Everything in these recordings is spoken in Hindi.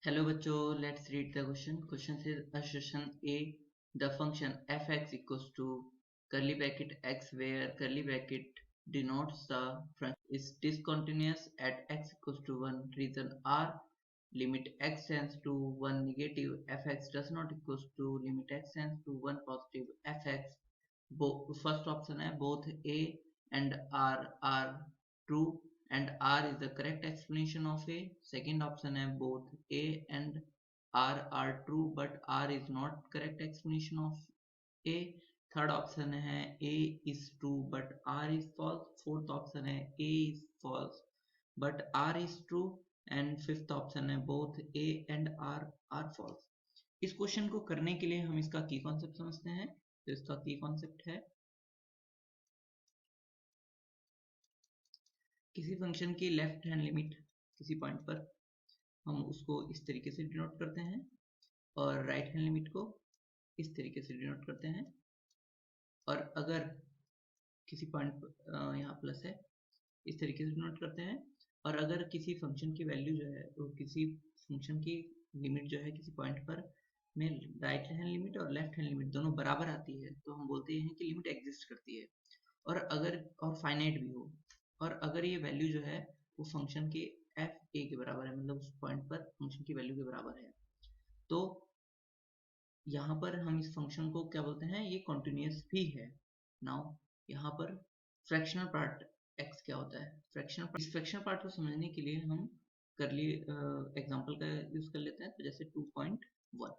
Hello बच्चों, let's read the question. Question says assertion A, the function fx equals to curly bracket x where curly bracket denotes the function is discontinuous at x equals to 1. Reason R, limit x tends to 1 negative fx does not equals to limit x tends to 1 positive fx. First option है both A and R are true and R is the correct explanation of A. Second option है both A and R are true but R is not correct explanation of A. Third option है A is true but R is false. Fourth option है A is false but R is true and fifth option है both A and R are false. इस क्वेश्चन को करने के लिए हम इसका की कॉन्सेप्ट समझते हैं. तो इसका की कॉन्सेप्ट है किसी फंक्शन की लेफ्ट हैंड लिमिट किसी पॉइंट पर हम उसको इस तरीके से डिनोट करते हैं और राइट हैंड लिमिट को इस तरीके से डिनोट करते हैं. और अगर किसी पॉइंट पर यहाँ प्लस है इस तरीके से डिनोट करते हैं. और अगर किसी फंक्शन की वैल्यू जो है वो किसी फंक्शन की लिमिट जो है किसी पॉइंट पर में राइट हैंड लिमिट और लेफ्ट हैंड लिमिट दोनों बराबर आती है तो हम बोलते हैं कि लिमिट एग्जिस्ट करती है. और अगर और फाइनाइट भी हो और अगर ये वैल्यू जो है वो फंक्शन के एफ ए के बराबर है, मतलब उस पॉइंट पर फंक्शन की वैल्यू के बराबर है, तो यहाँ पर हम इस फंक्शन को क्या बोलते हैं, ये कॉन्टिन्यूस भी है. नाउ यहाँ पर फ्रैक्शनल पार्ट x क्या होता है. इस फ्रैक्शनल पार्ट को समझने के लिए हम करली एग्जांपल का यूज कर लेते हैं. तो जैसे 2.1,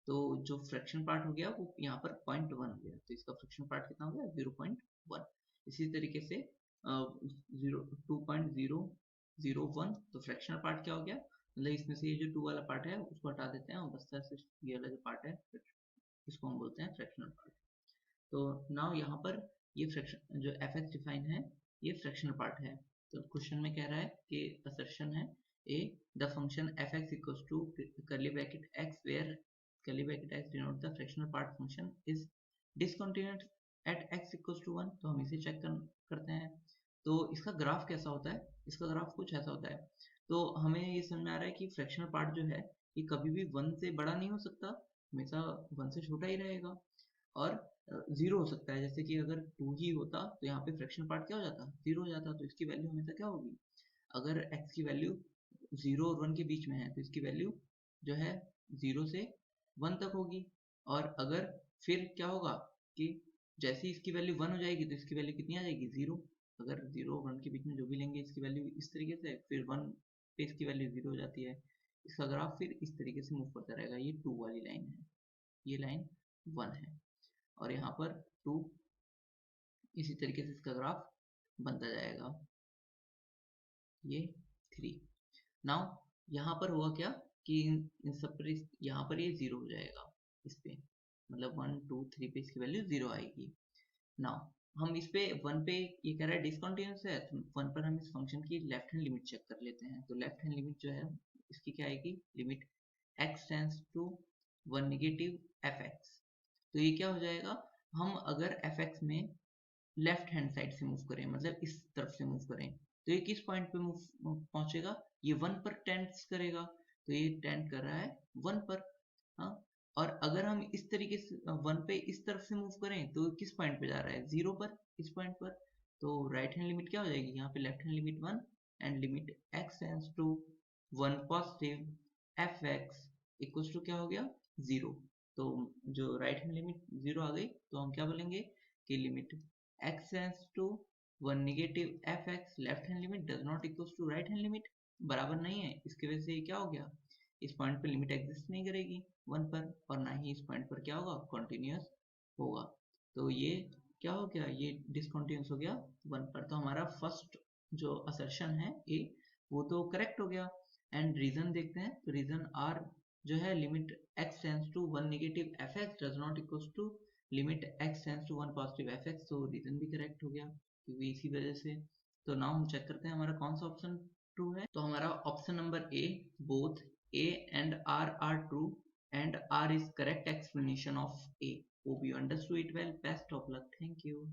तो जो फ्रैक्शन पार्ट हो गया वो यहाँ पर 0.1 हो गया, तो इसका फ्रैक्शन पार्ट कितना हो गया 0.1. इसी तरीके से 2.001, तो फ्रैक्शनल पार्ट क्या हो गया, मतलब इसमें से ये जो 2 वाला पार्ट है उसको हटा देते हैं और बचता सिर्फ ये वाला जो पार्ट है इसको हम बोलते हैं फ्रैक्शनल पार्ट. तो नाउ यहाँ पर ये फ्रैक्शन जो एफ एक्स डिफाइन है ये फ्रैक्शनल पार्ट है. तो क्वेश्चन में कह रहा है कि असर्शन है A, the function f x equals to curly bracket x where curly bracket x denote the fractional part function is discontinuous at x equals to 1. तो हम इसे चेक करते हैं. तो इसका ग्राफ कैसा होता है, इसका ग्राफ कुछ ऐसा होता है. तो हमें ये समझ में आ रहा है कि फ्रैक्शनल पार्ट जो है ये कभी भी 1 से बड़ा नहीं हो सकता, हमेशा 1 से छोटा ही रहेगा. और 0 हो सकता है, जैसे कि अगर 2 ही होता तो यहाँ पे फ्रैक्शनल पार्ट क्या हो जाता, 0 हो जाता. तो इसकी वैल्यू हमेशा क्या होगी, अगर x की वैल्यू 0 और 1 के बीच में है तो इसकी वैल्यू जो है 0 से 1 तक होगी. और अगर फिर क्या होगा कि जैसे ही इसकी वैल्यू 1 हो जाएगी तो इसकी वैल्यू कितनी आ जाएगी 0. अगर 0 और 1 के बीच में जो भी लेंगे इसकी वैल्यू इस तरीके से, फिर 1 पे इसकी वैल्यू 0 हो जाती है. इसका ग्राफ फिर इस तरीके से मूव करता रहेगा. ये 2 वाली लाइन है, ये लाइन 1 है और यहाँ पर 2, इसी तरीके से इसका ग्राफ बनता जाएगा, ये 3. नाउ यहाँ पर हुआ क्या कि इन सब पर यहाँ पर ये 0 हो जाएगा इस पे, मतलब 1 2 3 पे इसकी वैल्यू 0 आएगी. नाउ हम इस पे 1 पे ये कह रहा है डिसकंटिन्यूअस है, तो 1 पर हम इस फंक्शन की लेफ्ट हैंड लिमिट चेक कर लेते हैं. तो लेफ्ट हैंड लिमिट जो है इसकी क्या आएगी, limit x tends to 1 negative fx. तो ये क्या हो जाएगा, हम अगर fx में लेफ्ट हैंड साइड से मूव करें, मतलब इस तरफ से मूव करें, तो ये किस पॉइंट पे मूव पहुंचेगा, ये 1 पर टेंड्स करेगा. तो ये टेंड कर रहा है 1 पर. हाँ, और अगर हम इस तरीके से 1 पे इस तरफ से मूव करें तो किस पॉइंट पे जा रहा है 0 पर, इस पॉइंट पर. तो राइट हैंड लिमिट क्या हो जाएगी, यहाँ पे left hand limit 1 and limit x tends to 1 positive fx equals to क्या हो गया 0. तो जो राइट हैंड लिमिट 0 आ गई तो हम क्या बोलेंगे कि limit x tends to 1 negative fx left hand limit does not equals to right hand limit, बराबर नहीं है. इसकी वजह से क्या हो गया, इस पॉइंट पर लिमिट एग्जिस्ट नहीं करेगी 1 पर और ना ही इस पॉइंट पर क्या होगा कॉन्टिन्यूअस होगा. तो ये क्या हो गया, ये डिसकंटिन्यूअस हो गया 1 पर. तो हमारा फर्स्ट जो असर्शन है ए वो तो करेक्ट हो गया. एंड रीजन देखते हैं. तो रीजन आर जो है limit x tends to 1 negative fx does not equals to limit x tends to 1 positive fx. तो रीजन भी करेक्ट हो गया क्योंकि इसी वजह से. तो नाउ हम चेक करते हैं हमारा कौन सा ऑप्शन ट्रू है. तो हमारा option number A, both A and R are true and R is correct explanation of A. Hope you understood it well. Best of luck. Thank you.